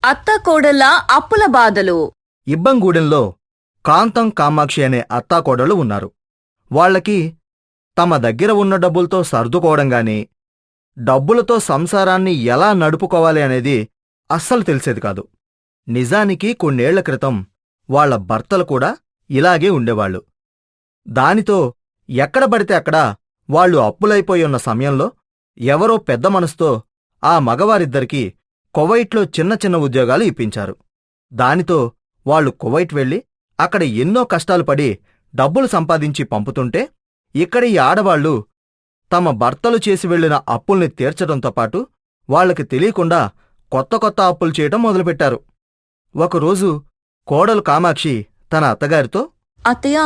అత్తాకోడళ్ళ అప్పుల బాధలు. ఇబ్బంగూడెంలో కాంతం కామాక్షి అనే అత్తాకోడళ్ళు ఉన్నారు. వాళ్లకి తమ దగ్గర ఉన్న డబ్బులతో సర్దుకోవడంగాని, డబ్బులతో సంసారాన్ని ఎలా నడుపుకోవాలి అనేది అస్సలు తెలిసేది కాదు. నిజానికి కొన్నేళ్ల క్రితం వాళ్ల భర్తలు కూడా ఇలాగే ఉండేవాళ్లు. దానితో ఎక్కడ పడితే అక్కడ వాళ్లు అప్పులైపోయి ఉన్న సమయంలో ఎవరో పెద్ద మనసుతో ఆ మగవారిద్దరికీ కువైట్లో చిన్న చిన్న ఉద్యోగాలు ఇప్పించారు. దానితో వాళ్లు కువైట్ వెళ్లి అక్కడ ఎన్నో కష్టాలు పడి డబ్బులు సంపాదించి పంపుతుంటే, ఇక్కడి ఈ ఆడవాళ్లు తమ భర్తలు చేసి వెళ్లిన అప్పుల్ని తీర్చడంతో పాటు వాళ్లకి తెలియకుండా కొత్త కొత్త అప్పులు చేయటం మొదలుపెట్టారు. ఒకరోజు కోడలు కామాక్షి తన అత్తగారితో, అత్తయ్య,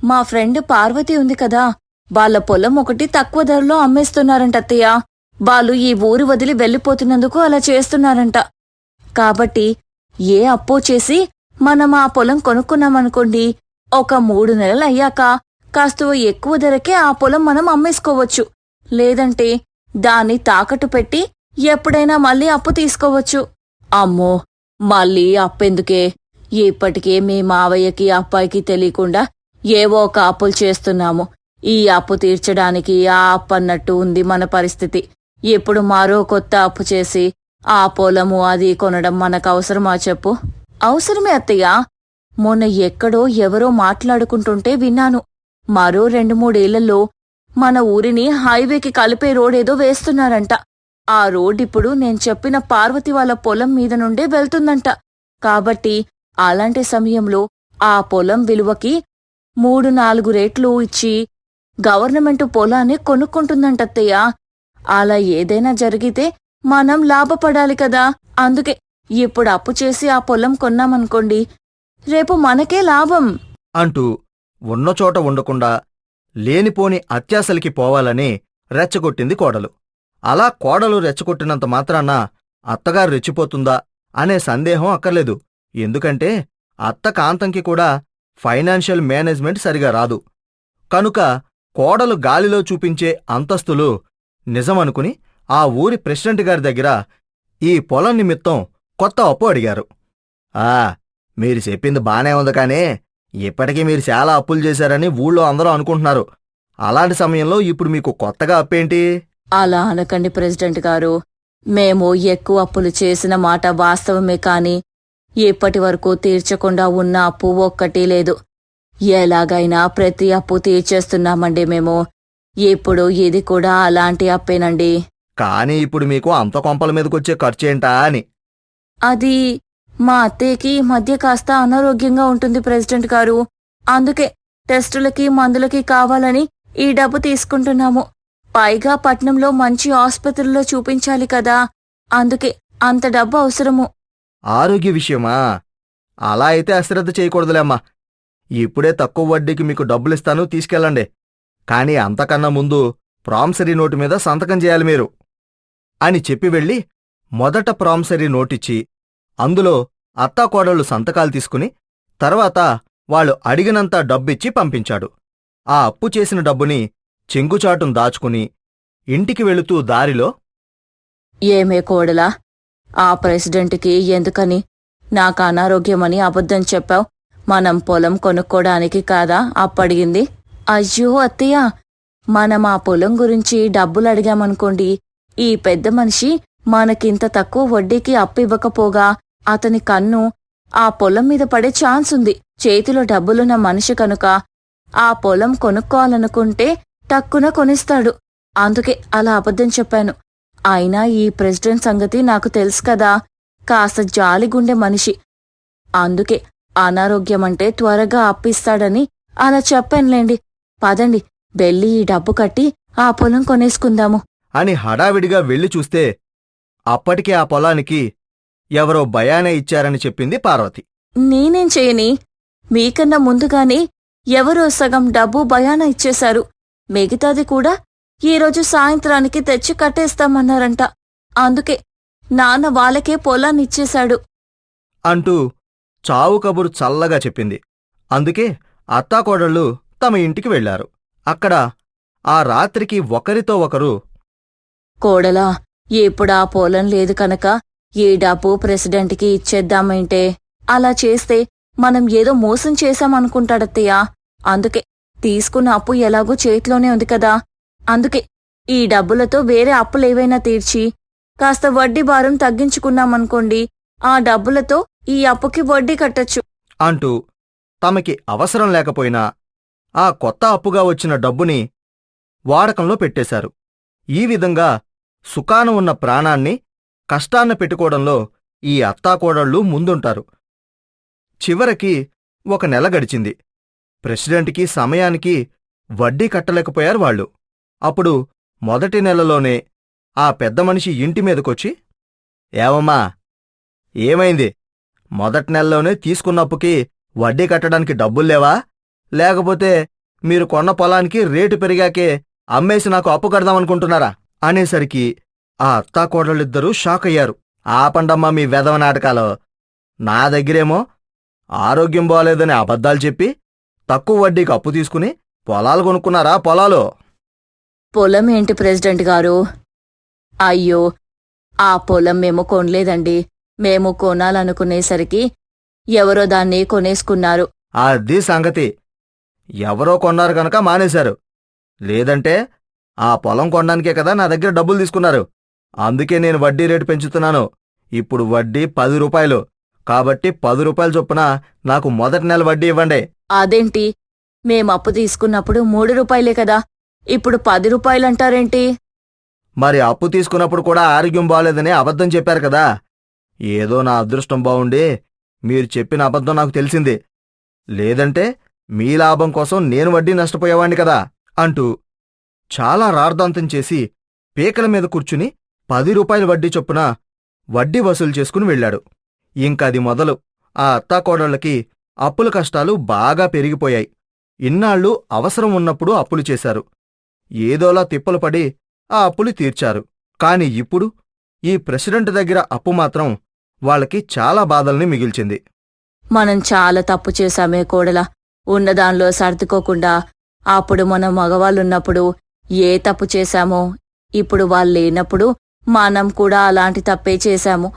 మా ఫ్రెండ్ పార్వతి ఉంది కదా, వాళ్ళ పొలం ఒకటి తక్కువ ధరలో అమ్మేస్తున్నారంట అత్తయ్య. వాళ్ళు ఈ ఊరు వదిలి వెళ్ళిపోతున్నందుకు అలా చేస్తున్నారంట. కాబట్టి ఏ అప్పో చేసి మనం ఆ పొలం కొనుక్కున్నామనుకోండి, ఒక 3 నెలలయ్యాక కాస్త ఎక్కువ ధరకే ఆ పొలం మనం అమ్మేసుకోవచ్చు. లేదంటే దాన్ని తాకట్టు పెట్టి ఎప్పుడైనా మళ్ళీ అప్పు తీసుకోవచ్చు. అమ్మో, మళ్ళీ అప్పెందుకే? ఇప్పటికే మీ మావయ్యకి అబ్బాయికి తెలియకుండా ఏవో ఒక అప్పులు చేస్తున్నాము. ఈ అప్పు తీర్చడానికి ఆ అప్పన్నట్టు ఉంది మన పరిస్థితి. ఇప్పుడు మరో కొత్త అప్పు చేసి ఆ పొలము అది కొనడం మనకు అవసరమా చెప్పు? అవసరమే అత్తయ్య. మొన్న ఎక్కడో ఎవరో మాట్లాడుకుంటుంటే విన్నాను. మరో 2-3 ఏళ్లలో మన ఊరిని హైవేకి కలిపే రోడేదో వేస్తున్నారంట. ఆ రోడ్డిప్పుడు నేను చెప్పిన పార్వతి వాళ్ళ పొలం మీద నుండే వెళ్తుందంట. కాబట్టి అలాంటి సమయంలో ఆ పొలం విలువకి 3-4 రేట్లు ఇచ్చి గవర్నమెంటు పొలాన్ని కొనుక్కుంటుందంటత్తయ్య. అలా ఏదైనా జరిగితే మనం లాభపడాలి కదా. అందుకే ఇప్పుడు అప్పు చేసి ఆ పొలం కొన్నామనుకోండి, రేపు మనకే లాభం అంటూ ఉన్నచోట ఉండకుండా లేనిపోని అత్యాశలకి పోవాలని రెచ్చగొట్టింది కోడలు. అలా కోడలు రెచ్చగొట్టినంత మాత్రాన అత్తగారు రెచ్చిపోతుందా అనే సందేహం అక్కర్లేదు. ఎందుకంటే అత్త కాంతంకి కూడా ఫైనాన్షియల్ మేనేజ్మెంట్ సరిగా రాదు. కనుక కోడలు గాలిలో చూపించే అంతస్తులు నిజమనుకుని ఆ ఊరి ప్రెసిడెంట్ గారి దగ్గర ఈ పొలం నిమిత్తం కొత్త అప్పు అడిగారు. మీరు చెప్పింది బానే ఉంది, కానీ ఇప్పటికీ మీరు చాలా అప్పులు చేశారని ఊళ్ళో అందరూ అనుకుంటున్నారు. అలాంటి సమయంలో ఇప్పుడు మీకు కొత్తగా అప్పేంటి? అలా అనకండి ప్రెసిడెంట్ గారు. మేము ఎక్కువ అప్పులు చేసిన మాట వాస్తవమే, కాని ఇప్పటి వరకు తీర్చకుండా ఉన్న అప్పు ఒక్కటీ లేదు. ఎలాగైనా ప్రతి అప్పు తీర్చేస్తున్నామండి మేము. ఇప్పుడు ఇది కూడా అలాంటి అప్పేనండి. కానీ ఇప్పుడు మీకు అంత కొంపల మీదకొచ్చే ఖర్చేంటా అని. అది మా అత్తయ్యకి ఈ మధ్య కాస్త అనారోగ్యంగా ఉంటుంది ప్రెసిడెంట్ గారు. అందుకే టెస్టులకి మందులకి కావాలని ఈ డబ్బు తీసుకుంటున్నాము. పైగా పట్నంలో మంచి ఆసుపత్రిలో చూపించాలి కదా. అందుకే అంత డబ్బు అవసరము. ఆరోగ్య విషయమా? అలా అయితే అశ్రద్ధ చేయకూడదులేమ్మా. ఇప్పుడే తక్కువ వడ్డీకి మీకు డబ్బులిస్తాను, తీసుకెళ్ళండి. కాని అంతకన్నా ముందు ప్రామిసరీ నోటు మీద సంతకం చేయాలి మీరు అని చెప్పి వెళ్ళి మొదట ప్రామిసరీ నోటిచ్చి అందులో అత్తాకోడళ్లు సంతకాలు తీసుకుని తర్వాత వాళ్ళు అడిగినంత డబ్బిచ్చి పంపించాడు. ఆ అప్పు చేసిన డబ్బుని చెంగుచాటును దాచుకుని ఇంటికి వెళుతూ దారిలో, ఏమే కోడలా, ఆ ప్రెసిడెంట్కి ఎందుకని నాకు అనారోగ్యమని అబద్ధం చెప్పావు? మనం పొలం కొనుక్కోడానికి కాదా అప్పడిగింది? అయ్యో అత్తయ్య, మనం ఆ పొలం గురించి డబ్బులు అడిగామనుకోండి, ఈ పెద్ద మనిషి మనకింత తక్కువ వడ్డీకి అప్పు ఇవ్వకపోగా అతని కన్ను ఆ పొలం మీద పడే ఛాన్స్ ఉంది. చేతిలో డబ్బులున్న మనిషి కనుక ఆ పొలం కొనుక్కోవాలనుకుంటే టక్కున కొనిస్తాడు. అందుకే అలా అబద్ధం చెప్పాను. అయినా ఈ ప్రెసిడెంట్ సంగతి నాకు తెలుసు కదా, కాస్త జాలిగుండె మనిషి. అందుకే అనారోగ్యమంటే త్వరగా అప్పిస్తాడని అలా చెప్పానులేండి. పదండి, వెళ్ళి ఈ డబ్బు కట్టి ఆ పొలం కొనేసుకుందాము అని హడావిడిగా వెళ్లి చూస్తే అప్పటికే ఆ పొలానికి ఎవరో బయానే ఇచ్చారని చెప్పింది పార్వతి. నేనేం చేయని, మీకన్నా ముందుగానే ఎవరో సగం డబ్బు బయానా ఇచ్చేశారు. మిగతాది కూడా ఈరోజు సాయంత్రానికి తెచ్చి కట్టేస్తామన్నారంట. అందుకే నాన్న వాళ్ళకే పొలాన్నిచ్చేశాడు అంటూ చావు కబురు చల్లగా చెప్పింది. అందుకే అత్తాకోడళ్ళు తమ ఇంటికి వెళ్లారు. అక్కడ ఆ రాత్రికి ఒకరితో ఒకరు, కోడలా, ఇప్పుడా పొలం లేదు కనుక ఈ డబ్బు ప్రెసిడెంట్కి ఇచ్చేద్దామంటే అలా చేస్తే మనం ఏదో మోసం చేశామనుకుంటాడత్తయ్య. అందుకే తీసుకున్న అప్పు ఎలాగూ చేతిలోనే ఉంది కదా, అందుకే ఈ డబ్బులతో వేరే అప్పులేవైనా తీర్చి కాస్త వడ్డీ భారం తగ్గించుకున్నామనుకోండి, ఆ డబ్బులతో ఈ అప్పుకి వడ్డీ కట్టొచ్చు అంటూ తమకి అవసరం లేకపోయినా ఆ కొత్త అప్పుగా వచ్చిన డబ్బుని వాడకంలో పెట్టేశారు. ఈ విధంగా సుఖాన ఉన్న ప్రాణాన్ని కష్టాన్న పెట్టుకోవడంలో ఈ అత్తాకోడళ్ళు ముందుంటారు. చివరికి 1 నెల గడిచింది. ప్రెసిడెంట్కి సమయానికి వడ్డీ కట్టలేకపోయారు వాళ్ళు. అప్పుడు మొదటి నెలలోనే ఆ పెద్ద మనిషి ఇంటి మీదకొచ్చి, ఏవమ్మా, ఏమైంది? మొదటి నెలలోనే తీసుకున్న అప్పుకి వడ్డీ కట్టడానికి డబ్బుల్లేవా? లేకపోతే మీరు కొన్న పొలానికి రేటు పెరిగాకే అమ్మేసి నాకు అప్పు కడదామనుకుంటున్నారా? అనేసరికి ఆ అత్తాకోడళ్ళిద్దరూ షాక్ అయ్యారు. ఆపండమ్మా మీ వెధవ నాటకాలు. నా దగ్గరేమో ఆరోగ్యం బాలేదని అబద్ధాలు చెప్పి తక్కువ వడ్డీకి అప్పు తీసుకుని పొలాలు కొనుక్కున్నారా? పొలాలు పొలం ఏంటి ప్రెసిడెంట్ గారు? అయ్యో, ఆ పొలం మేము కొనలేదండి. మేము కొనాలనుకునేసరికి ఎవరో దాన్ని కొనేసుకున్నారు. అది సంగతి. ఎవరో కొన్నారు కనుక మానేశారు. లేదంటే ఆ పొలం కొనడానికే కదా నా దగ్గర డబ్బులు తీసుకున్నారు. అందుకే నేను వడ్డీ రేటు పెంచుతున్నాను. ఇప్పుడు వడ్డీ 10 రూపాయలు. కాబట్టి 10 రూపాయల చొప్పున నాకు మొదటి నెల వడ్డీ ఇవ్వండి. అదేంటి, మేమప్పు తీసుకున్నప్పుడు 3 రూపాయలే కదా, ఇప్పుడు 10 రూపాయలంటారేంటి? మరి అప్పు తీసుకున్నప్పుడు కూడా ఆరోగ్యం బాలేదని అబద్ధం చెప్పారు కదా. ఏదో నా అదృష్టం బావుండి మీరు చెప్పిన అబద్ధం నాకు తెలిసింది. లేదంటే మీ లాభం కోసం నేను వడ్డీ నష్టపోయేవాణ్ణి కదా అంటూ చాలా రార్దాంతం చేసి పీకల మీద కూర్చుని 10 రూపాయల వడ్డీ చొప్పున వడ్డీ వసూలు చేసుకుని వెళ్ళాడు. ఇంకది మొదలు ఆ అత్తాకోడళ్ళకి అప్పుల కష్టాలు బాగా పెరిగిపోయాయి. ఇన్నాళ్ళు అవసరం ఉన్నప్పుడు అప్పులు చేశారు. ఏదోలా తిప్పలు పడి ఆ అప్పులు తీర్చారు. కాని ఇప్పుడు ఈ ప్రెసిడెంట్ దగ్గర అప్పు మాత్రం వాళ్ళకి చాలా బాధల్ని మిగిల్చింది. మనం చాలా తప్పు చేశామే కోడలా. ఉన్నదానిలో సర్దుకోకుండా అప్పుడు మనం మగవాళ్ళున్నప్పుడు ఏ తప్పు చేశామో ఇప్పుడు వాళ్ళు లేనప్పుడు మనం కూడా అలాంటి తప్పే చేశాము.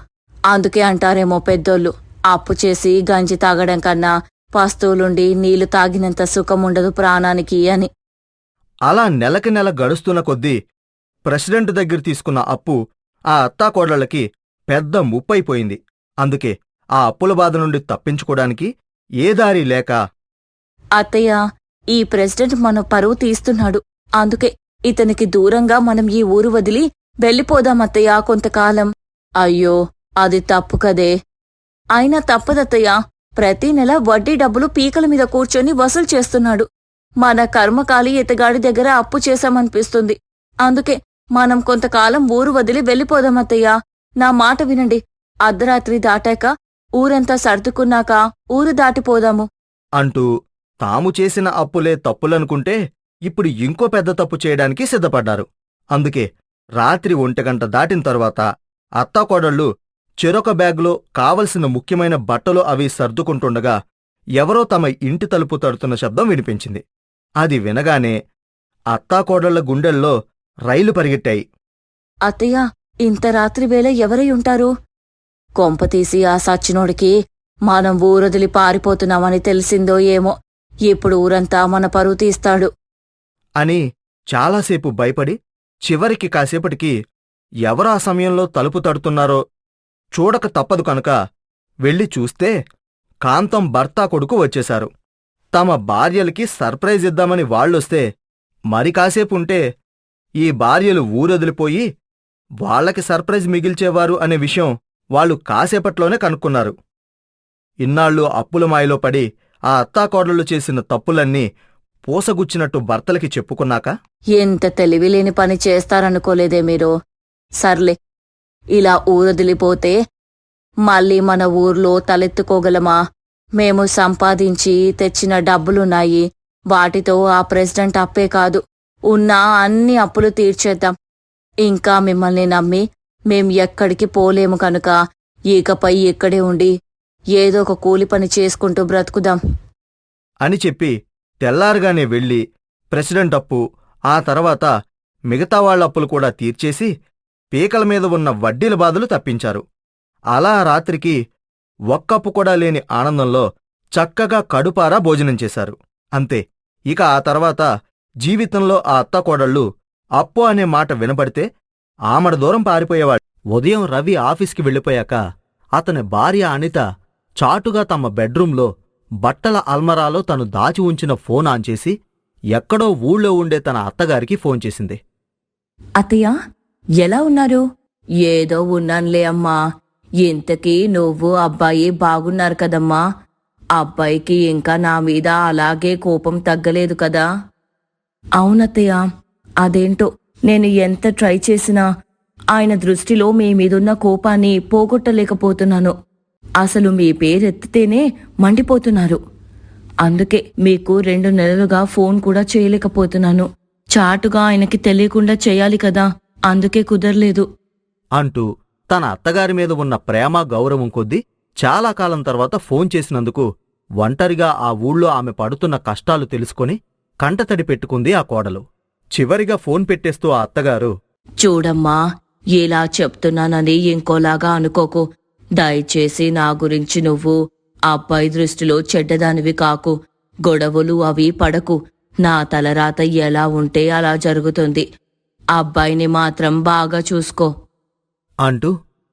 అందుకే అంటారేమో పెద్దోళ్ళు, అప్పు చేసి గంజి తాగడం కన్నా పస్తువులుండి నీళ్లు తాగినంత సుఖముండదు ప్రాణానికి అని. అలా నెలకి నెల గడుస్తున్న కొద్దీ ప్రెసిడెంట్ దగ్గర తీసుకున్న అప్పు ఆ అత్తాకోడళ్ళకి పెద్ద ముప్పైపోయింది. అందుకే ఆ అప్పుల బాధ నుండి తప్పించుకోడానికి ఏ దారి లేక, అత్తయ్య, ఈ ప్రెసిడెంట్ మన పరువు తీస్తున్నాడు. అందుకే ఇతనికి దూరంగా మనం ఈ ఊరు వదిలి వెళ్ళిపోదామత్తయ్యా కొంతకాలం. అయ్యో, అది తప్పు కదే. అయినా తప్పదత్తయ్య, ప్రతి నెల వడ్డీ డబ్బులు పీకల మీద కూర్చొని వసూలు చేస్తున్నాడు. మన కర్మకాలి ఇతగాడి దగ్గర అప్పు చేశామనిపిస్తుంది. అందుకే మనం కొంతకాలం ఊరు వదిలి వెళ్ళిపోదామత్తయ్యా. నా మాట వినండి. అర్ధరాత్రి దాటాక ఊరంతా సర్దుకున్నాక ఊరు దాటిపోదాము అంటూ తాము చేసిన అప్పులే తప్పులనుకుంటే ఇప్పుడు ఇంకో పెద్ద తప్పు చేయడానికి సిద్ధపడ్డారు. అందుకే రాత్రి 1 గంట దాటిన తరువాత అత్తాకోడళ్ళు చెరొక బ్యాగులో కావలసిన ముఖ్యమైన బట్టలు అవి సర్దుకుంటుండగా ఎవరో తమ ఇంటి తలుపు తడుతున్న శబ్దం వినిపించింది. అది వినగానే అత్తాకోడళ్ల గుండెల్లో రైలు పరిగెట్టాయి. అత్తయ్య, ఇంత రాత్రి వేళ ఎవరై ఉంటారు? కొంపతీసి ఆ సచ్చినోడికి మనం ఊరొదిలి పారిపోతున్నామని తెలిసిందో ఏమో. ఇప్పుడు ఊరంతా మన పరువు తీస్తాడు అని చాలాసేపు భయపడి చివరికి కాసేపటికి ఎవరా సమయంలో తలుపు తడుతున్నారో చూడక తప్పదు కనుక వెళ్ళి చూస్తే కాంతం భర్త కొడుకు వచ్చేశారు. తమ భార్యలకి సర్ప్రైజ్ ఇద్దామని వాళ్ళొస్తే మరి కాసేపుంటే ఈ భార్యలు ఊరొదిలిపోయి వాళ్లకి సర్ప్రైజ్ మిగిల్చేవారు అనే విషయం వాళ్ళు కాసేపట్లోనే కనుక్కున్నారు. ఇన్నాళ్ళు అప్పుల మాయలో పడి ఆ అత్తాకోడళ్ళు చేసిన తప్పులన్నీ పూసగుచ్చినట్టు భర్తలకి చెప్పుకున్నాక, ఎంత తెలివిలేని పని చేస్తారనుకోలేదే మీరు. సర్లే, ఇలా ఊరొదిలిపోతే మళ్ళీ మన ఊర్లో తలెత్తుకోగలమా? మేము సంపాదించి తెచ్చిన డబ్బులున్నాయి. వాటితో ఆ ప్రెసిడెంట్ అప్పే కాదు, ఉన్న అన్ని అప్పులు తీర్చేద్దాం. ఇంకా మిమ్మల్ని నమ్మి మేం ఎక్కడికి పోలేము కనుక ఇకపై ఇక్కడే ఉండి ఏదో ఒక కూలి పని చేసుకుంటూ బ్రతుకుదాం అని చెప్పి తెల్లారుగానే వెళ్ళి ప్రెసిడెంట్ అప్పు, ఆ తర్వాత మిగతా వాళ్ళ అప్పులు కూడా తీర్చేసి పీకల మీద ఉన్న వడ్డీల బాధలు తప్పించారు. అలా రాత్రికి ఒక్కప్పు కూడా లేని ఆనందంలో చక్కగా కడుపారా భోజనం చేశారు. అంతే. ఇక ఆ తర్వాత జీవితంలో ఆ అత్తాకోడళ్ళు అప్పు అనే మాట వినపడితే ఆమడ దూరం పారిపోయేవాడు. ఉదయం రవి ఆఫీస్కి వెళ్ళిపోయాక అతని భార్య అనిత చాటుగా తమ బెడ్రూంలో బట్టల అల్మరాలో తను దాచి ఉంచిన ఫోన్ ఆన్ చేసి ఎక్కడో ఊళ్ళో ఉండే తన అత్తగారికి ఫోన్ చేసింది. అత్తయ్య, ఎలా ఉన్నారు? ఏదో ఉన్నానులే అమ్మా. ఇంతకీ నువ్వు అబ్బాయి బాగున్నారు కదమ్మా? అబ్బాయికి ఇంకా నా మీద అలాగే కోపం తగ్గలేదు కదా? అవునత్తయ్య, అదేంటో నేను ఎంత ట్రై చేసినా ఆయన దృష్టిలో మీ మీదున్న కోపాన్ని పోగొట్టలేకపోతున్నాను. అసలు మీ పేరెత్తితేనే మండిపోతున్నారు. అందుకే మీకు 2 నెలలుగా ఫోన్ కూడా చేయలేకపోతున్నాను. చాటుగా ఆయనకి తెలియకుండా చేయాలి కదా, అందుకే కుదరలేదు అంటూ తన అత్తగారి మీద ఉన్న ప్రేమ గౌరవం కొద్దీ చాలా కాలం తర్వాత ఫోన్ చేసినందుకు ఒంటరిగా ఆ ఊళ్ళో ఆమె పడుతున్న కష్టాలు తెలుసుకుని కంటతడి పెట్టుకుంది ఆ కోడలు. చివరిగా ఫోన్ పెట్టేస్తూ ఆ అత్తగారు, చూడమ్మా, ఇలా చెప్తున్నానని ఇంకోలాగా అనుకోకు. దయచేసి నా గురించి నువ్వు అబ్బాయి దృష్టిలో చెడ్డదానివి కాకు. గొడవలు అవి పడకు. నా తలరాత ఎలా ఉంటే అలా జరుగుతుంది. అబ్బాయిని మాత్రం బాగా చూసుకో అంటూ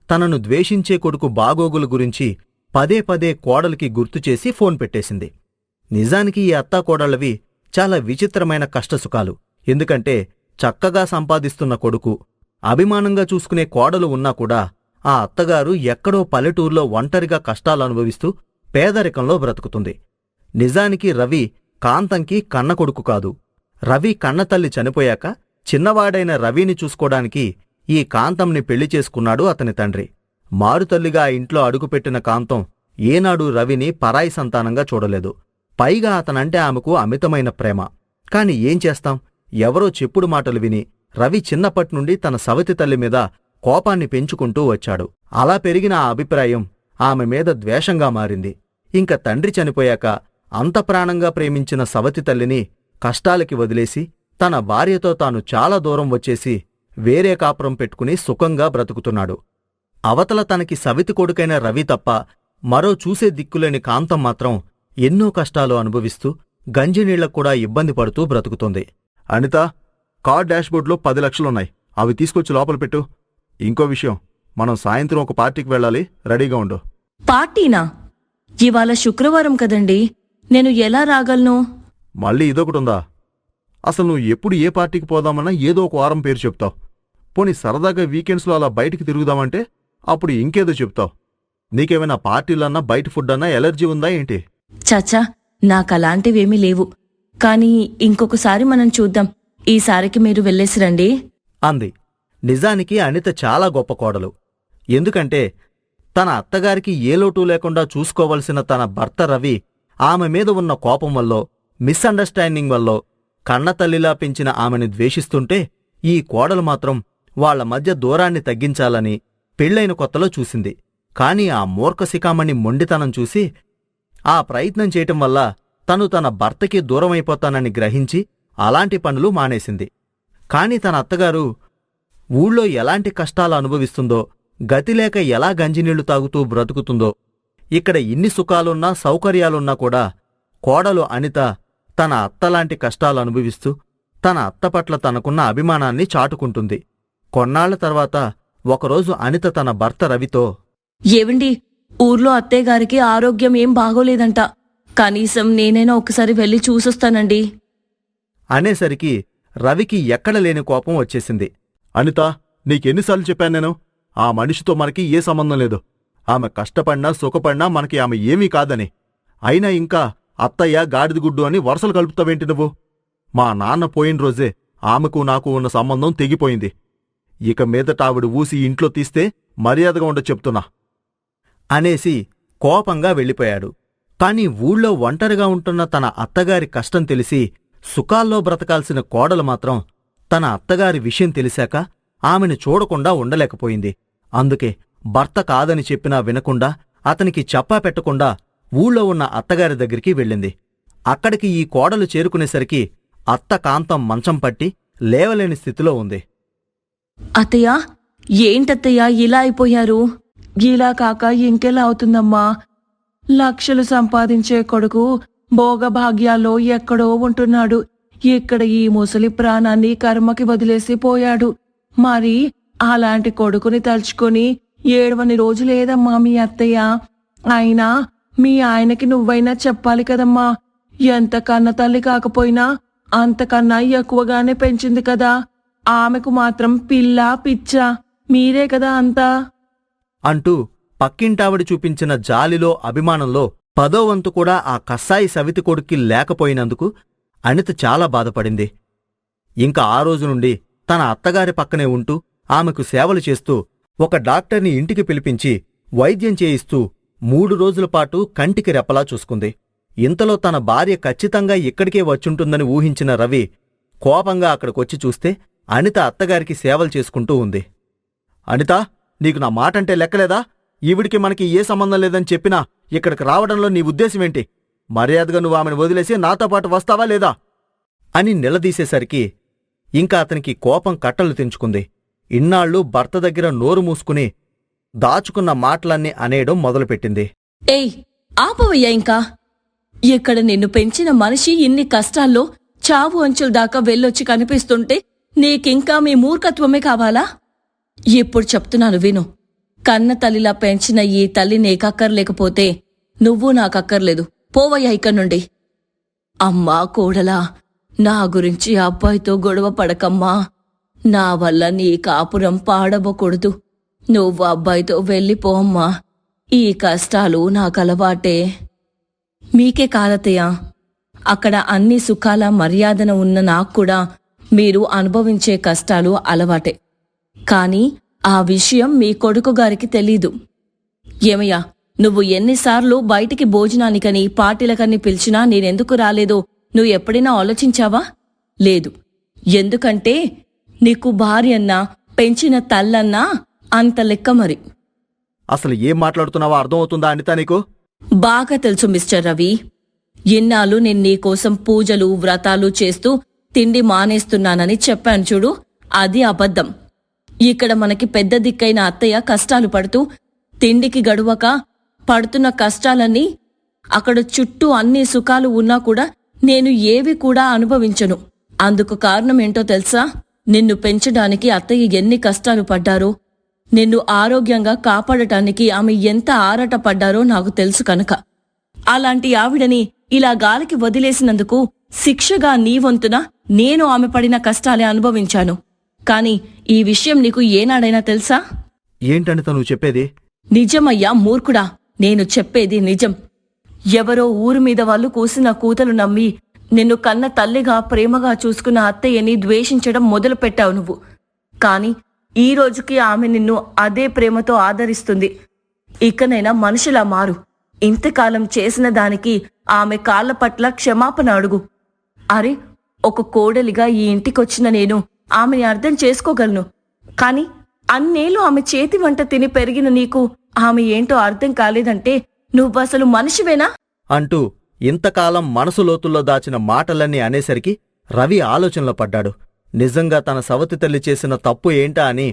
తనను ద్వేషించే కొడుకు బాగోగుల గురించి పదే పదే కోడలికి గుర్తుచేసి ఫోన్ పెట్టేసింది. నిజానికి ఈ అత్తాకోడళ్లవి చాలా విచిత్రమైన కష్టసుఖాలు. ఎందుకంటే చక్కగా సంపాదిస్తున్న కొడుకు, అభిమానంగా చూసుకునే కోడలు ఉన్నా కూడా ఆ అత్తగారు ఎక్కడో పల్లెటూర్లో ఒంటరిగా కష్టాలనుభవిస్తూ పేదరికంలో బ్రతుకుతుంది. నిజానికి రవి కాంతంకి కన్న కొడుకు కాదు. రవి కన్నతల్లి చనిపోయాక చిన్నవాడైన రవిని చూసుకోవడానికి ఈ కాంతంని పెళ్లి చేసుకున్నాడు అతని తండ్రి. మారుతల్లిగా ఆ ఇంట్లో అడుగుపెట్టిన కాంతం ఏనాడు రవిని పరాయి సంతానంగా చూడలేదు. పైగా అతనంటే ఆమెకు అమితమైన ప్రేమ. కాని ఏం చేస్తాం, ఎవరో చెప్పుడు మాటలు విని రవి చిన్నప్పట్నుండి తన సవతి తల్లి మీద కోపాన్ని పెంచుకుంటూ వచ్చాడు. అలా పెరిగిన ఆ అభిప్రాయం ఆమె మీద ద్వేషంగా మారింది. ఇంక తండ్రి చనిపోయాక అంత ప్రాణంగా ప్రేమించిన సవతి తల్లిని కష్టాలకి వదిలేసి తన భార్యతో తాను చాలా దూరం వచ్చేసి వేరే కాపురం పెట్టుకుని సుఖంగా బ్రతుకుతున్నాడు. అవతల తనకి సవితి కొడుకైన రవి తప్ప మరో చూసే దిక్కులేని కాంతం మాత్రం ఎన్నో కష్టాలు అనుభవిస్తూ గంజినీళ్లకు కూడా ఇబ్బంది పడుతూ బ్రతుకుతుంది. అనిత, కార్ డాష్బోర్డ్లో 10 లక్షలున్నాయి. అవి తీసుకొచ్చి లోపల పెట్టు. ఇంకో విషయం, మనం సాయంత్రం ఒక పార్టీకి వెళ్ళాలి. రెడీగా ఉండు. పార్టీనా? ఇవాళ శుక్రవారం కదండి, నేను ఎలా రాగలను? మళ్ళీ ఇదొకటుందా? అసలు నువ్వు ఎప్పుడు ఏ పార్టీకి పోదామన్నా ఏదో ఒక వారం పేరు చెప్తావు. పోనీ సరదాగా వీకెండ్స్లో అలా బయటికి తిరుగుదామంటే అప్పుడు ఇంకేదో చెప్తావు. నీకేమైనా పార్టీలన్నా బయట ఫుడ్ అన్నా ఎలర్జీ ఉందా ఏంటి? చచ్చా, నాకలాంటివేమీ లేవు. కానీ ఇంకొకసారి మనం చూద్దాం. ఈసారికి మీరు వెళ్ళేసి రండి అంది. నిజానికి అనిత చాలా గొప్ప కోడలు. ఎందుకంటే తన అత్తగారికి ఏ లోటు లేకుండా చూసుకోవలసిన తన భర్త రవి ఆమె మీద ఉన్న కోపం వల్లో, మిస్అండర్స్టాండింగ్ వల్లో కన్నతల్లిలా పెంచిన ఆమెని ద్వేషిస్తుంటే ఈ కోడలు మాత్రం వాళ్ల మధ్య దూరాన్ని తగ్గించాలని పెళ్లైన కొత్తలో చూసింది. కాని ఆ మూర్ఖశిఖామణి మొండితనం చూసి ఆ ప్రయత్నం చేయటం వల్ల తను తన భర్తకి దూరమైపోతానని గ్రహించి అలాంటి పనులు మానేసింది. కాని తన అత్తగారు ఊళ్ళో ఎలాంటి కష్టాలు అనుభవిస్తుందో, గతిలేక ఎలా గంజినీళ్లు తాగుతూ బ్రతుకుతుందో, ఇక్కడ ఇన్ని సుఖాలున్నా సౌకర్యాలున్నా కూడా కోడలు అనిత తన అత్తలాంటి కష్టాలు అనుభవిస్తూ తన అత్తపట్ల తనకున్న అభిమానాన్ని చాటుకుంటుంది. కొన్నాళ్ల తర్వాత ఒకరోజు అనిత తన భర్త రవితో, ఏవండి, ఊర్లో అత్తయ్యగారికి ఆరోగ్యం ఏం బాగోలేదంట. కనీసం నేనైనా ఒకసారి వెళ్ళి చూసొస్తానండి అనేసరికి రవికి ఎక్కడ లేని కోపం వచ్చేసింది. అనిత, నీకెన్నిసార్లు చెప్పాను నేను? ఆ మనిషితో మనకి ఏ సంబంధం లేదు. ఆమె కష్టపడినా సుఖపడినా మనకి ఆమె ఏమీ కాదని. అయినా ఇంకా అత్తయ్య గాడిదగుడ్డు అని వరసలు కలుపుతావేంటి నువ్వు? మా నాన్న పోయిన రోజే ఆమెకు నాకు ఉన్న సంబంధం తెగిపోయింది. ఇక మీదట ఆవిడ ఊసి ఇంట్లో తీస్తే మర్యాదగా ఉండ చెప్తున్నా అనేసి కోపంగా వెళ్ళిపోయాడు. కాని ఊళ్ళో ఒంటరిగా ఉంటున్న తన అత్తగారి కష్టం తెలిసి సుఖాల్లో బ్రతకాల్సిన కోడలు మాత్రం తన అత్తగారి విషయం తెలిసాక ఆమెను చూడకుండా ఉండలేకపోయింది. అందుకే భర్త కాదని చెప్పినా వినకుండా, అతనికి చెప్పా పెట్టకుండా ఊళ్ళో ఉన్న అత్తగారి దగ్గరికి వెళ్ళింది. అక్కడికి ఈ కోడలు చేరుకునేసరికి అత్త కాంతం మంచం పట్టి లేవలేని స్థితిలో ఉంది. అత్తయ్యా, ఏంటత్తయ్యా ఇలా అయిపోయారు? ఇలా కాక ఇంకెలా అవుతుందమ్మా? లక్షలు సంపాదించే కొడుకు భోగభాగ్యాల్లో ఎక్కడో ఉంటున్నాడు. ఇక్కడ ఈ ముసలి ప్రాణాన్ని కర్మకి వదిలేసి పోయాడు. మరి అలాంటి కొడుకుని తలుచుకొని ఏడవని రోజు లేదమ్మా మీ అత్తయ్య. అయినా మీ ఆయనకి నువ్వైనా చెప్పాలి కదమ్మా. ఎంత కన్న తల్లి కాకపోయినా అంతకన్నా ఎక్కువగానే పెంచింది కదా. ఆమెకు మాత్రం పిల్ల పిచ్చ మీరే కదా అంతా. అంటూ పక్కింటావిడ చూపించిన జాలిలో అభిమానంలో 10వ వంతు కూడా ఆ కస్సాయి సవితి కొడుక్కి లేకపోయినందుకు అనిత చాలా బాధపడింది. ఇంకా ఆ రోజు నుండి తన అత్తగారి పక్కనే ఉంటూ ఆమెకు సేవలు చేస్తూ ఒక డాక్టర్ని ఇంటికి పిలిపించి వైద్యం చేయిస్తూ 3 రోజులపాటు కంటికి రెప్పలా చూసుకుంది. ఇంతలో తన భార్య ఖచ్చితంగా ఇక్కడికే వచ్చుంటుందని ఊహించిన రవి కోపంగా అక్కడికొచ్చి చూస్తే అనిత అత్తగారికి సేవలు చేసుకుంటూ ఉంది. అనిత, నీకు నా మాటంటే లెక్కలేదా? ఈవిడికి మనకి ఏ సంబంధం లేదని చెప్పినా ఇక్కడికి రావడంలో నీ ఉద్దేశమేంటి? మర్యాదగా నువ్వు ఆమెను వదిలేసి నాతో పాటు వస్తావా లేదా అని నిలదీసేసరికి ఇంకా అతనికి కోపం కట్టలు తెంచుకుంది. ఇన్నాళ్ళు భర్త దగ్గర నోరు మూసుకుని దాచుకున్న మాటలన్నీ అనేయడం మొదలుపెట్టింది. ఏయ్, ఆపవయ్యా ఇంకా. ఇక్కడ నిన్ను పెంచిన మనిషి ఇన్ని కష్టాల్లో చావు అంచుల దాకా వెళ్ళొచ్చి కనిపిస్తుంటే నీకింకా మీ మూర్ఖత్వమే కావాలా? ఇప్పుడు చెప్తున్నాను విను. కన్న తల్లిలా పెంచిన ఈ తల్లి నీకక్కర్లేకపోతే నువ్వు నాకక్కర్లేదు. పోవయ్యా ఇక్కడి నుండి. అమ్మా కోడలా, నా గురించి అబ్బాయితో గొడవ పడకమ్మా. నా వల్ల నీ కాపురం పాడవకూడదు. నువ్వు అబ్బాయితో వెళ్ళిపోమ్మా. ఈ కష్టాలు నాకలవాటే. మీకే కాదతయ్యా, అక్కడ అన్ని సుఖాల మర్యాదన ఉన్న నాక్కూడా మీరు అనుభవించే కష్టాలు అలవాటే. కాని ఆ విషయం మీ కొడుకుగారికి తెలీదు. ఏమయ్యా, నువ్వు ఎన్నిసార్లు బయటికి భోజనానికని పార్టీలకని పిలిచినా నేనెందుకు రాలేదో నువ్వు ఎప్పుడైనా ఆలోచించావా? లేదు. ఎందుకంటే నీకు భార్యన్నా పెంచిన తల్లన్నా అంత లెక్క మరి. అసలు ఏం మాట్లాడుతున్నావో అర్థమవుతుందా అనిత నీకు? బాగా తెలుసు మిస్టర్ రవి. ఇన్నాళ్ళు నేను నీకోసం పూజలు వ్రతాలు చేస్తూ తిండి మానేస్తున్నానని చెప్పాను చూడు, అది అబద్ధం. ఇక్కడ మనకి పెద్ద దిక్కైన అత్తయ్య కష్టాలు పడుతూ తిండికి గడువక పడుతున్న కష్టాలన్నీ అక్కడ చుట్టూ అన్ని సుఖాలు ఉన్నా కూడా నేను ఏవి కూడా అనుభవించను. అందుకు కారణమేంటో తెలుసా? నిన్ను పెంచడానికి అత్తయ్య ఎన్ని కష్టాలు పడ్డారో, నిన్ను ఆరోగ్యంగా కాపాడటానికి ఆమె ఎంత ఆరాటపడ్డారో నాకు తెలుసు కనుక. అలాంటి ఆవిడని ఇలా గాలికి వదిలేసినందుకు శిక్షగా నీ వంతున నేను ఆమె పడిన కష్టాలే అనుభవించాను. కాని ఈ విషయం నీకు ఏనాడైనా తెలుసా? ఏంటనిత నువ్వు చెప్పేది? నిజమయ్యా మూర్ఖుడా, నేను చెప్పేది నిజం. ఎవరో ఊరు మీద వాళ్ళు కూసిన కూతలు నమ్మి నిన్ను కన్న తల్లిగా ప్రేమగా చూసుకున్న అత్తయ్యని ద్వేషించడం మొదలుపెట్టావు నువ్వు. కాని ఈ రోజుకి ఆమె నిన్ను అదే ప్రేమతో ఆదరిస్తుంది. ఇకనైనా మనుషులా మారు. ఇంతకాలం చేసిన దానికి ఆమె కాళ్ల పట్ల క్షమాపణ అడుగు. అరే, ఒక కోడలిగా ఈ ఇంటికొచ్చిన నేను ఆమెని అర్థం చేసుకోగలను. కాని అన్నేళ్ళు ఆమె చేతి వంట తిని పెరిగిన నీకు ఆమె ఏంటో అర్థం కాలేదంటే నువ్వసలు మనిషివేనా? అంటూ ఇంతకాలం మనసు లోతుల్లో దాచిన మాటలన్నీ అనేసరికి రవి ఆలోచనలో పడ్డాడు. నిజంగా తన సవతి తల్లి చేసిన తప్పు ఏంటా అని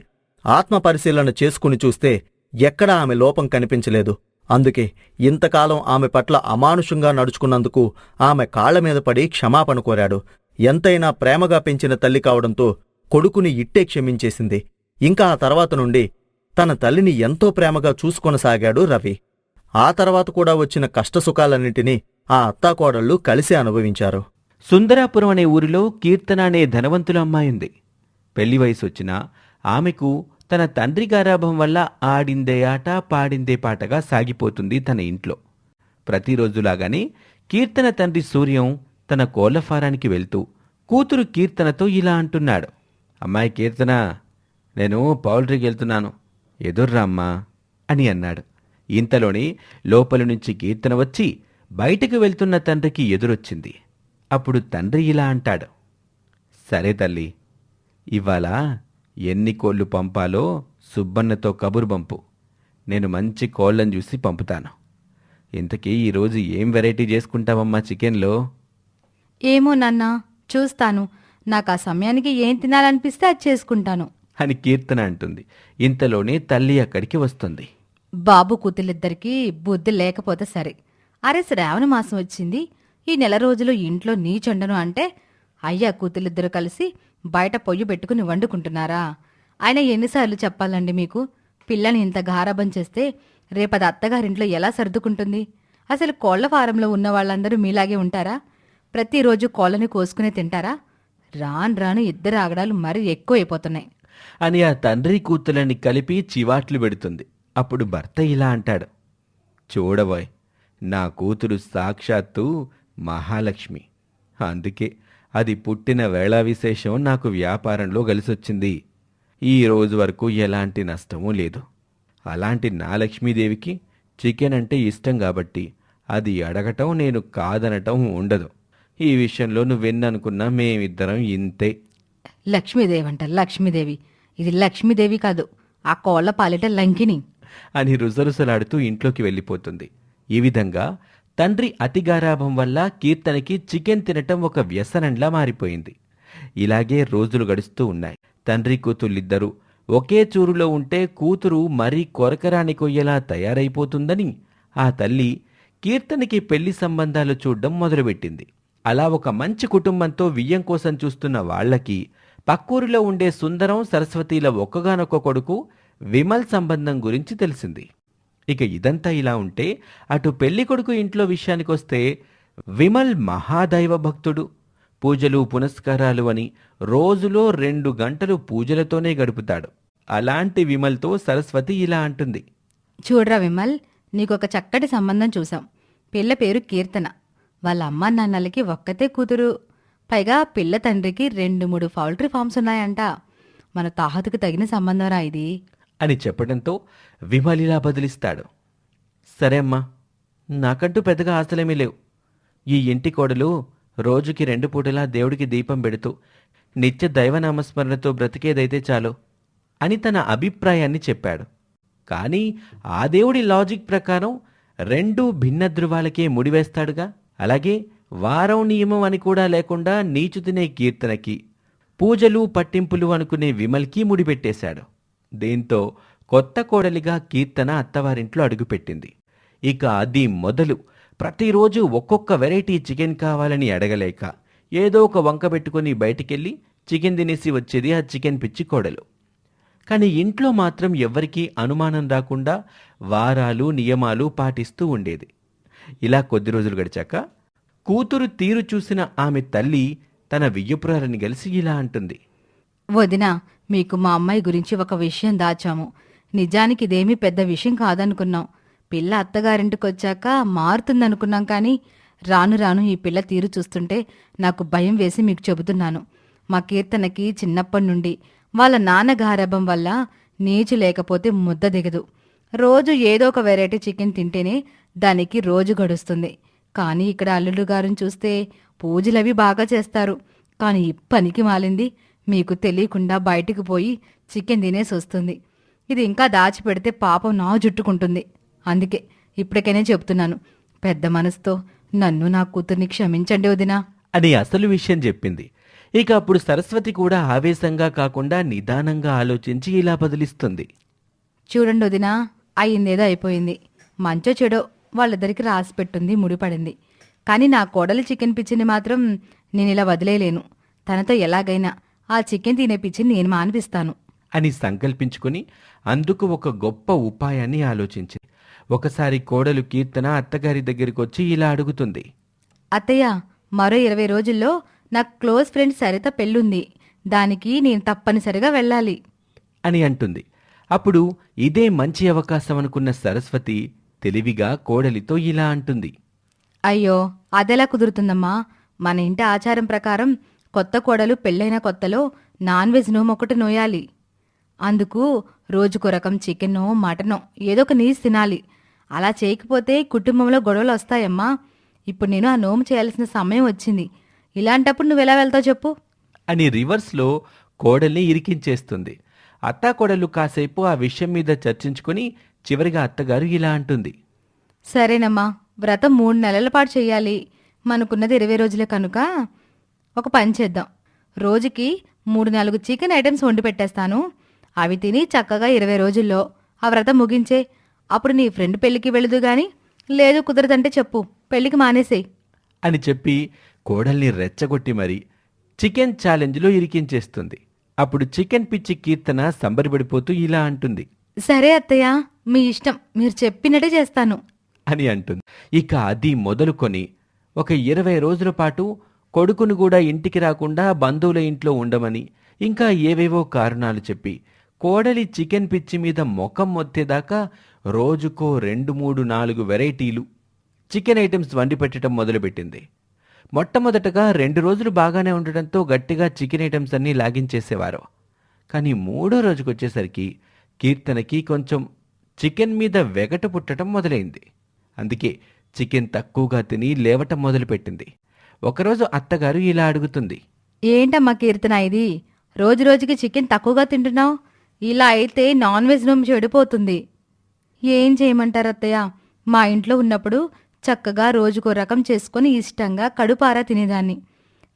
ఆత్మపరిశీలన చేసుకుని చూస్తే ఎక్కడా ఆమె లోపం కనిపించలేదు. అందుకే ఇంతకాలం ఆమె పట్ల అమానుషంగా నడుచుకున్నందుకు ఆమె కాళ్లమీద పడి క్షమాపణ కోరాడు. ఎంతైనా ప్రేమగా పెంచిన తల్లి కావడంతో కొడుకుని ఇట్టే క్షమించేసింది. ఇంకా ఆ తర్వాత నుండి తన తల్లిని ఎంతో ప్రేమగా చూసుకొనసాగాడు రవి. ఆ తర్వాత కూడా వచ్చిన కష్టసుఖాలన్నింటినీ ఆ అత్తాకోడళ్లు కలిసి అనుభవించారు. సుందరాపురం అనే ఊరిలో కీర్తన అనే ధనవంతుల అమ్మాయుంది. పెళ్లి వయసొచ్చినా ఆమెకు తన తండ్రి గారాభం వల్ల ఆడిందే ఆట పాడిందే పాటగా సాగిపోతుంది తన ఇంట్లో. ప్రతిరోజులాగానే కీర్తన తండ్రి సూర్యం తన కోళ్ల ఫారానికి వెళ్తూ కూతురు కీర్తనతో ఇలా అంటున్నాడు. అమ్మాయి కీర్తన, నేను పౌల్ట్రీకి వెళ్తున్నాను, ఎదుర్రామ్మా అని అన్నాడు. ఇంతలోనే లోపలి నుంచి కీర్తన వచ్చి బయటకు వెళ్తున్న తండ్రికి ఎదురొచ్చింది. అప్పుడు తండ్రి ఇలా అంటాడు. సరే తల్లి, ఇవాళ ఎన్ని కోళ్లు పంపాలో సుబ్బన్నతో కబురు పంపు. నేను మంచి కోళ్లను చూసి పంపుతాను. ఇంతకీ ఈరోజు ఏం వెరైటీ చేసుకుంటావమ్మా చికెన్లో? ఏమో నాన్నా, చూస్తాను. నాకు ఆ సమయానికి ఏం తినాలనిపిస్తే అది చేసుకుంటాను అని కీర్తన అంటుంది. ఇంతలోనే తల్లి అక్కడికి వస్తుంది. బాబు కూతుళ్ళిద్దరికీ బుద్ధి లేకపోతే సరే. అరే శ్రావణ మాసం వచ్చింది, ఈ నెల రోజులు ఇంట్లో నీచొండను అంటే అయ్యా కూతుళ్ళిద్దరూ కలిసి బయట పొయ్యి పెట్టుకుని వండుకుంటున్నారా? ఆయన ఎన్నిసార్లు చెప్పాలండి మీకు? పిల్లని ఇంత గారాబం చేస్తే రేపది అత్తగారింట్లో ఎలా సర్దుకుంటుంది? అసలు కోళ్ల ఫారంలో ఉన్న వాళ్ళందరూ మీలాగే ఉంటారా? ప్రతిరోజు కోళ్ళని కోసుకునే తింటారా? రాను రాను ఇద్దరు ఆగడాలు మరీ ఎక్కువైపోతున్నాయి. అని ఆ తండ్రి కూతులని కలిపి చివాట్లు పెడుతుంది. అప్పుడు భర్త ఇలా అంటాడు, చూడబోయ్, నా కూతురు సాక్షాత్తు మహాలక్ష్మి. అందుకే అది పుట్టిన వేళా విశేషం నాకు వ్యాపారంలో కలిసొచ్చింది. ఈ రోజు వరకు ఎలాంటి నష్టమూ లేదు. అలాంటి నా లక్ష్మీదేవికి చికెన్ అంటే ఇష్టం కాబట్టి అది అడగటం, నేను కాదనటం ఉండదు. ఈ విషయంలో నువ్వెన్ననుకున్నా మేమిద్దరం ఇంతే. లక్ష్మీదేవి అంట లక్ష్మీదేవి. ఇది లక్ష్మీదేవి కాదు, ఆ కోళ్ల పాలిట లంకిని. అని రుసరుసలాడుతూ ఇంట్లోకి వెళ్ళిపోతుంది. ఈ విధంగా తండ్రి అతిగారాభం వల్ల కీర్తనకి చికెన్ తినటం ఒక వ్యసనంలా మారిపోయింది. ఇలాగే రోజులు గడుస్తూ ఉన్నాయి. తండ్రి కూతుళ్ళిద్దరూ ఒకే చూరులో ఉంటే కూతురు మరీ కొరకరాని కొయ్యలా తయారైపోతుందని ఆ తల్లి కీర్తనకి పెళ్లి సంబంధాలు చూడ్డం మొదలుపెట్టింది. అలా ఒక మంచి కుటుంబంతో వియ్యం కోసం చూస్తున్న వాళ్లకి పక్కూరిలో ఉండే సుందరం, సరస్వతిల ఒక్కగానొక్క కొడుకు విమల్ సంబంధం గురించి తెలిసింది. ఇక ఇదంతా ఇలా ఉంటే అటు పెళ్లి కొడుకు ఇంట్లో విషయానికొస్తే విమల్ మహాదైవ భక్తుడు. పూజలు పునస్కారాలు అని రోజులో 2 గంటలు పూజలతోనే గడుపుతాడు. అలాంటి విమల్తో సరస్వతి ఇలా అంటుంది, చూడ్రా విమల్, నీకొక చక్కటి సంబంధం చూసాం. పిల్ల పేరు కీర్తన. వాళ్ళ అమ్మా నాన్నలకి ఒక్కతే కూతురు. పైగా పిల్ల తండ్రికి 2-3 పౌల్ట్రీ ఫార్మ్స్ ఉన్నాయంట. మన తాహతుకు తగిన సంబంధంరా ఇది అని చెప్పడంతో విమల్ ఇలా బదిలిస్తాడు, సరే అమ్మా, నాకంటూ పెద్దగా ఆశలేమీ లేవు. ఈ ఇంటి కోడలు రోజుకి 2 పూటలా దేవుడికి దీపం పెడుతూ నిత్య దైవనామస్మరణతో బ్రతికేదైతే చాలు అని తన అభిప్రాయాన్ని చెప్పాడు. కానీ ఆ దేవుడి లాజిక్ ప్రకారం 2 భిన్న ధృవాలకే ముడివేస్తాడుగా. అలాగే వారం నియమం అని కూడా లేకుండా నీచు తినే కీర్తనకి, పూజలు పట్టింపులు అనుకునే విమల్కి ముడిపెట్టేశాడు. దీంతో కొత్త కోడలిగా కీర్తన అత్తవారింట్లో అడుగుపెట్టింది. ఇక అది మొదలు ప్రతిరోజు ఒక్కొక్క వెరైటీ చికెన్ కావాలని అడగలేక ఏదో ఒక వంక పెట్టుకుని బయటికెళ్ళి చికెన్ తినేసి వచ్చేది ఆ చికెన్ పిచ్చి కోడలు. కానీ ఇంట్లో మాత్రం ఎవ్వరికీ అనుమానం రాకుండా వారాలు నియమాలు పాటిస్తూ ఉండేది. ఇలా కొద్ది రోజులు గడిచాక కూతురు తీరు చూసిన ఆమె తల్లి తన వియ్యపురాలని కలిసి ఇలా అంటుంది, వదినా, మీకు మా అమ్మాయి గురించి ఒక విషయం దాచాము. నిజానికి ఇదేమీ పెద్ద విషయం కాదనుకున్నాం. పిల్ల అత్తగారింటికొచ్చాక మారుతుందనుకున్నాం, కానీ రాను రాను ఈ పిల్ల తీరు చూస్తుంటే నాకు భయం వేసి మీకు చెబుతున్నాను. మా కీర్తనకి చిన్నప్పటి నుండి వాళ్ళ నాన్న గారాబం వల్ల నీచు లేకపోతే ముద్ద దిగదు. రోజు ఏదో ఒక వెరైటీ చికెన్ తింటేనే దానికి రోజు గడుస్తుంది. కానీ ఇక్కడ అల్లుడు గారిని చూస్తే పూజలవి బాగా చేస్తారు. కానీ ఈ పనికి మాలింది మీకు తెలియకుండా బయటికి పోయి చికెన్ తినేసి వస్తుంది. ఇది ఇంకా దాచిపెడితే పాపం నా జుట్టుకుంటుంది. అందుకే ఇప్పటికైనా చెప్తున్నాను, పెద్ద మనసుతో నన్ను నా కూతుర్ని క్షమించండి వదినా అని అసలు విషయం చెప్పింది. ఇక అప్పుడు సరస్వతి కూడా ఆవేశంగా కాకుండా నిదానంగా ఆలోచించి ఇలా బదిలిస్తుంది, చూడండి వదినా, అయిందేదో అయిపోయింది. మంచో చెడో వాళ్ళిద్దరికి రాసి పెట్టుంది, ముడిపడింది. కానీ నా కోడలి చికెన్ పిచ్చిని మాత్రం నేను ఇలా వదిలేయలేను. తనతో ఎలాగైనా ఆ చికెన్ తినే పిచ్చిని నేను మానిపిస్తాను అని సంకల్పించుకుని అందుకు ఒక గొప్ప ఉపాయాన్ని ఆలోచించింది. ఒకసారి కోడలు కీర్తన అత్తగారి దగ్గరికొచ్చి ఇలా అడుగుతుంది, అత్తయ్య, మరో 20 రోజుల్లో నా క్లోజ్ ఫ్రెండ్ సరిత పెళ్ళుంది. దానికి నేను తప్పనిసరిగా వెళ్ళాలి అని అంటుంది. అప్పుడు ఇదే మంచి అవకాశం అనుకున్న సరస్వతి తెలివిగా కోడలితో ఇలా అంటుంది, అయ్యో, అదెలా కుదురుతుందమ్మా? మన ఇంటి ఆచారం ప్రకారం కొత్త కోడలు పెళ్ళైన కొత్తలో నాన్ వెజ్ ఒకటి నోయాలి. అందుకు రోజుకో రకం చికెనో మటనో ఏదో ఒక నీసు తినాలి. అలా చేయకపోతే కుటుంబంలో గొడవలు వస్తాయమ్మా. ఇప్పుడు నేను ఆ నోము చేయాల్సిన సమయం వచ్చింది. ఇలాంటప్పుడు నువ్వెలా వెళ్తావు చెప్పు అని రివర్స్లో కోడల్ని ఇరికించేస్తుంది. అత్తాకోడలు కాసేపు ఆ విషయం మీద చర్చించుకుని చివరిగా అత్తగారు ఇలా అంటుంది, సరేనమ్మా, వ్రతం 3 నెలల పాటు చెయ్యాలి. మనకున్నది 20 రోజులే కనుక ఒక పని చేద్దాం. రోజుకి 3-4 చికెన్ ఐటమ్స్ వండి పెట్టేస్తాను. అవి తిని చక్కగా 20 రోజుల్లో ఆ వ్రతం ముగించే. అప్పుడు నీ ఫ్రెండ్ పెళ్లికి వెళదు గాని. లేదు కుదరదంటే చెప్పు, పెళ్లికి మానేసేయ్. అని చెప్పి కోడల్ని రెచ్చగొట్టి మరి చికెన్ ఛాలెంజ్లో ఇరికించేస్తుంది. అప్పుడు చికెన్ పిచ్చి కీర్తన సంబరపడిపోతూ ఇలా అంటుంది సరే అత్తయ్య, మీ ఇష్టం, మీరు చెప్పినట్టే చేస్తాను అని అంటుంది. ఇక అది మొదలుకొని ఒక 20 రోజుల పాటు కొడుకును కూడా ఇంటికి రాకుండా బంధువుల ఇంట్లో ఉండమని ఇంకా ఏవేవో కారణాలు చెప్పి కోడలి చికెన్ పిచ్చి మీద ముఖం మొత్తేదాకా రోజుకో 2, 3, 4 వెరైటీలు చికెన్ ఐటమ్స్ వండి పెట్టడం మొదలుపెట్టింది. మొట్టమొదటగా 2 రోజులు బాగానే ఉండటంతో గట్టిగా చికెన్ ఐటమ్స్ అన్నీ లాగించేసేవారు. కానీ 3వ రోజుకొచ్చేసరికి కీర్తనకి కొంచెం చికెన్ మీద వెగట పుట్టడం మొదలైంది. అందుకే చికెన్ తక్కువగా తిని లేవటం మొదలుపెట్టింది. ఒకరోజు అత్తగారు ఇలా అడుగుతుంది ఏంటమ్మా కీర్తన ఇది? రోజు రోజుకి చికెన్ తక్కువగా తింటున్నావు. ఇలా అయితే నాన్ వెజ్ రూమ్ చెడిపోతుంది. ఏం చేయమంటారు అత్తయ్య? మా ఇంట్లో ఉన్నప్పుడు చక్కగా రోజుకో రకం చేసుకుని ఇష్టంగా కడుపారా తినేదాన్ని.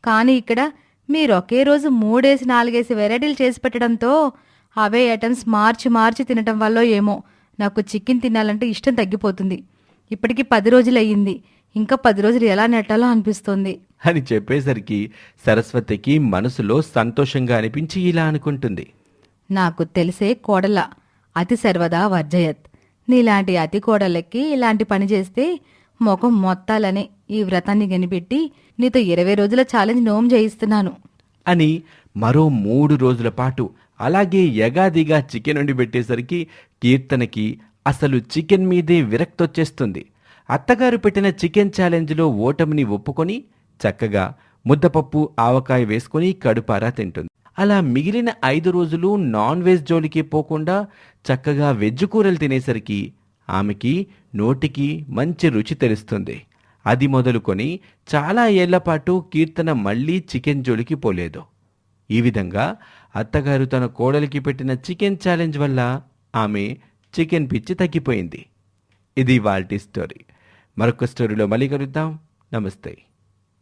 కానీ ఇక్కడ మీరు ఒకే రోజు 3 4 వెరైటీలు చేసి పెట్టడంతో అవే ఐటమ్స్ మార్చి తినటం వల్ల ఏమో నాకు చికెన్ తినాలంటే ఇష్టం తగ్గిపోతుంది. ఇప్పటికి 10 రోజులయ్యింది. ఇంకా 10 రోజులు ఎలా నెట్టాలో అనిపిస్తోంది అని చెప్పేసరికి సరస్వతికి మనసులో సంతోషంగా అనిపించి ఇలా అనుకుంటుంది నాకు తెలిసే కోడల అతి సర్వదా వర్జయత్. నీలాంటి అతి కోడలకి ఇలాంటి పని చేస్తే ముఖం మొత్తాలనే ఈ వ్రతాన్ని కనిపెట్టి నీతో 20 రోజుల ఛాలెంజ్ నోమ్ చేయిస్తున్నాను అని మరో 3 రోజుల పాటు అలాగే యగాదిగా చికెన్ వండి పెట్టేసరికి కీర్తనకి అసలు చికెన్ మీదే విరక్తొచ్చేస్తుంది. అత్తగారు పెట్టిన చికెన్ ఛాలెంజ్లో ఓటమిని ఒప్పుకొని చక్కగా ముద్దపప్పు ఆవకాయ వేసుకుని కడుపారా తింటుంది. అలా మిగిలిన 5 రోజులు నాన్ వెజ్ జోలికి పోకుండా చక్కగా వెజ్ కూరలు తినేసరికి ఆమెకి నోటికి మంచి రుచి తెలుస్తుంది. అది మొదలుకొని చాలా ఏళ్లపాటు కీర్తన మళ్లీ చికెన్ జోలికి పోలేదు. ఈ విధంగా అత్తగారు తన కోడలికి పెట్టిన చికెన్ ఛాలెంజ్ వల్ల ఆమె చికెన్ పిచ్చి తగ్గిపోయింది. ఇది వాల్టీ స్టోరీ. మరొక స్టోరీలో మళ్ళీ కలుద్దాం. నమస్తే.